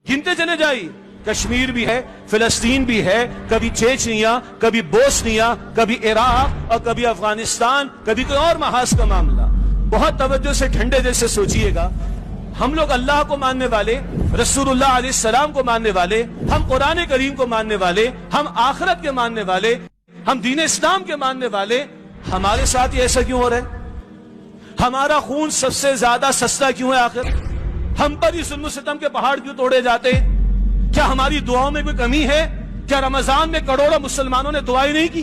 गिनते चले जाइए, कश्मीर भी है, फिलिस्तीन भी है, कभी चेचनिया, कभी बोस्निया, कभी इराक और कभी अफगानिस्तान, कभी कोई और महाज का मामला। बहुत तवज्जो से ठंडे दिल से सोचिएगा, हम लोग अल्लाह को मानने वाले, रसूलुल्लाह अलैहि सलाम को मानने वाले, हम कुरान करीम को मानने वाले, हम आखिरत के मानने वाले, हम दीन इस्लाम के मानने वाले, हमारे साथ ये ऐसा क्यों हो रहा है? हमारा खून सबसे ज्यादा सस्ता क्यों है? आखिर हम पर ही जुल्म सितम के पहाड़ क्यों तोड़े जाते हैं? क्या हमारी दुआओं में कोई कमी है? क्या रमजान में करोड़ों मुसलमानों ने दुआएं नहीं की?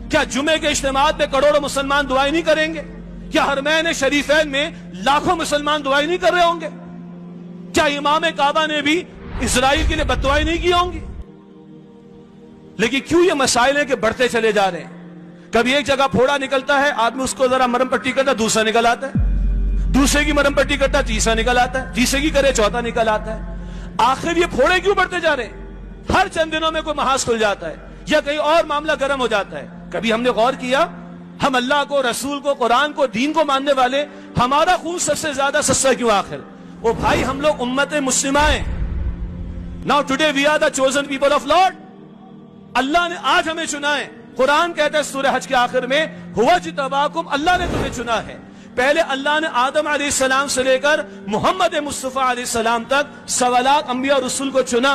क्या जुमे के इज्तिमात में करोड़ों मुसलमान दुआएं नहीं करेंगे? क्या हरमैन शरीफैन में लाखों मुसलमान दुआएं नहीं कर रहे होंगे? क्या इमाम काबा ने भी इजराइल के लिए बददुआएं नहीं की होंगी? लेकिन क्यों ये मसाइल है कि बढ़ते चले जा रहे हैं? कभी एक जगह फोड़ा निकलता है, आदमी उसको जरा मरम पट्टी करता, दूसरा निकल आता है, दूसरे की मरम पट्टी करता, तीसरा निकल आता है, तीसरे की करे चौथा निकल आता है। आखिर ये फोड़े क्यों बढ़ते जा रहे हैं? हर चंद दिनों में कोई महाज खुल जाता है या कहीं और मामला गर्म हो जाता है। कभी हमने गौर किया, हम अल्लाह को, रसूल को, कुरान को, दीन को मानने वाले, हमारा खून सबसे ज्यादा सस्ता क्यों? आखिर ओ भाई, हम लोग उम्मत मुस्लिमा हैं। Now today we are the chosen people of lord. Allah ने आज हमें चुना है। कुरान कहता है सूरह हज के आखिर में, हुवा जितबाकुम, अल्लाह ने तुम्हें चुना है। पहले अल्लाह ने आदम अलैहिस्सलाम से लेकर मोहम्मद मुस्तफा अलैहिस्सलाम तक सवालात अंबिया और रसूल को चुना।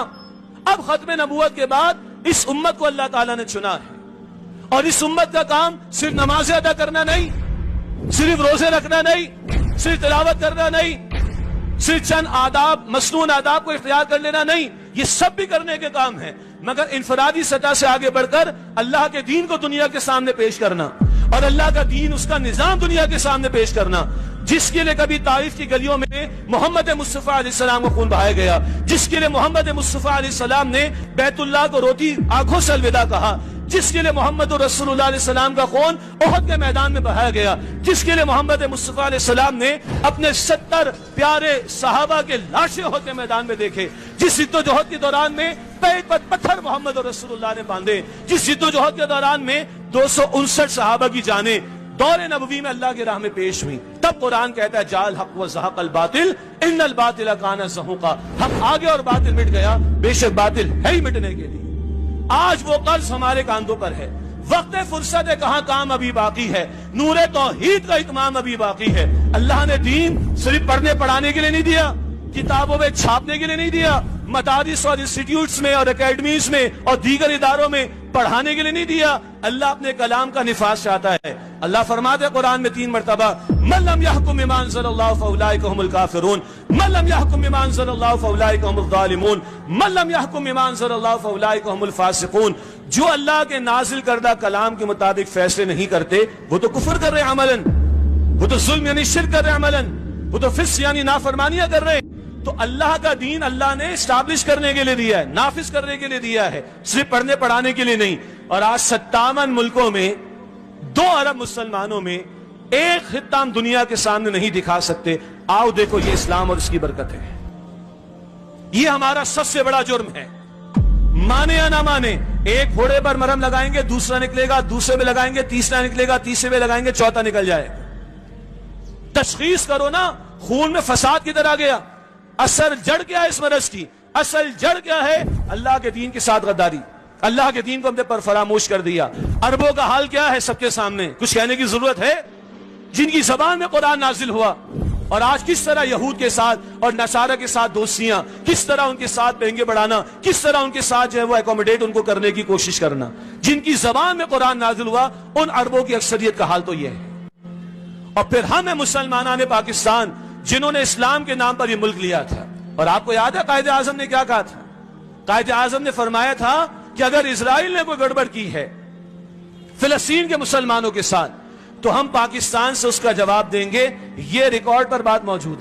अब खत्म नबूवत के बाद इस उम्मत को अल्लाह ताला ने चुना है। और इस उम्मत का काम सिर्फ नमाजें अदा करना नहीं, सिर्फ रोजे रखना नहीं, सिर्फ तिलावत करना नहीं, सिर्फ चंद आदाब, मसनून आदाब को इख्तियार कर लेना नहीं, ये सब भी करने के काम है, मगर इनफरादी सतह से आगे बढ़कर अल्लाह के दीन को दुनिया के सामने पेश करना और अल्लाह का दीन, उसका निजाम दुनिया के सामने पेश करना। जिसके लिए कभी ताइफ की गलियों में मोहम्मद मुस्तफा अलैहिस्सलाम को खून बहाया गया, जिसके लिए मोहम्मद मुस्तफा अलैहिस्सलाम ने बैतुल्लाह को रोती आंखों से अलविदा कहा, जिसके लिए मोहम्मद रसूलुल्लाह अलैहिस्सलाम का खून ओहद के मैदान में बहाया गया, जिसके लिए मोहम्मद मुस्तफा अलैहिस्सलाम ने अपने 70 प्यारे सहाबा के लाशें ओहद के मैदान में देखे, जिस जिद्दोजहद के दौरान में पेट पर पत्थर मोहम्मद रसूलुल्लाह ने बांधे, जिस जिद्दोजहद के दौरान में 259 सहाबा की जानें दौरे नबवी में अल्लाह की राह में पेश हुई, तब कुरान कहता है जाल हक व ज़हक़ल बातिल इन्नल बातिल काना ज़हूक़ा। हम आगे और बातिल मिट गया, बेशक बातिल है ही मिटने के लिए। आज वो कर्ज हमारे कांधों पर है। वक्त फुर्सत है, कहां काम अभी बाकी है, नूरे तौहीद का इत्माम अभी बाकी है। अल्लाह ने दीन सिर्फ पढ़ने पढ़ाने के लिए नहीं दिया, किताबों में छापने के लिए नहीं दिया, मदारिस और इंस्टीट्यूट्स में और एकेडमीज में और दीगर इदारों में पढ़ाने के लिए नहीं दिया। अल्लाह अपने कलाम का निफाज चाहता है। अल्लाह फरमाते हैं कुरान में 3 मरतबा, मन लम यहकुम बिमा अंज़लल्लाहु फउलाइका हुमुल काफिरून, मन लम यहकुम बिमा अंज़लल्लाहु फउलाइका हुमुल ज़ालिमून, मन लम यहकुम बिमा अंज़लल्लाहु फउलाइका हुमुल फासिकून। जो अल्लाह के नाजिल करदा कलाम के मुताबिक फैसले नहीं करते, वो तो कुफ्र कर रहे हैं अमलन, वो तो जुल्म यानी शिर्क कर रहे हैं अमलन, वो तो फिस्क यानी नाफरमानियां कर रहे हैं। तो अल्लाह का दीन अल्लाह ने एस्टैब्लिश करने के लिए दिया है, नाफिज करने के लिए दिया है, सिर्फ पढ़ने पढ़ाने के लिए नहीं। और आज 57 मुल्कों में 2 अरब मुसलमानों में एक खित्ता हम दुनिया के सामने नहीं दिखा सकते। आओ देखो, ये इस्लाम और इसकी बरकत है। ये हमारा सबसे बड़ा जुर्म है, माने या ना माने। एक फोड़े पर मरहम लगाएंगे, दूसरा निकलेगा, दूसरे में लगाएंगे, तीसरा निकलेगा, तीसरे में लगाएंगे, चौथा निकल जाएगा। तशखीस करो ना, खून में फसाद किधर आ गया? असल जड़ क्या है इस मरज की? असल जड़ क्या है? अल्लाह के दीन के साथ गद्दारी। अल्लाह के दीन को हमने पर फरामोश कर दिया। अरबों का हाल क्या है सबके सामने, कुछ कहने की जरूरत है? जिनकी जबान में कुरान नाजिल हुआ, और आज किस तरह यहूद के साथ और नसारा के साथ दोस्तियां, किस तरह उनके साथ पेंगे बढ़ाना, किस तरह उनके साथ जो है वो एकोमोडेट उनको करने की कोशिश करना। जिनकी जबान में कुरान नाजिल हुआ, उन अरबों की अक्सरियत का हाल तो यह है। और फिर हम मुसलमान ने पाकिस्तान, जिन्होंने इस्लाम के नाम पर यह मुल्क लिया था। और आपको याद है कायदे आजम ने क्या कहा था? कायदे आजम ने फरमाया था कि अगर इजराइल ने कोई गड़बड़ की है फिलिस्तीन के मुसलमानों के साथ, तो हम पाकिस्तान से उसका जवाब देंगे। ये रिकॉर्ड पर बात मौजूद है।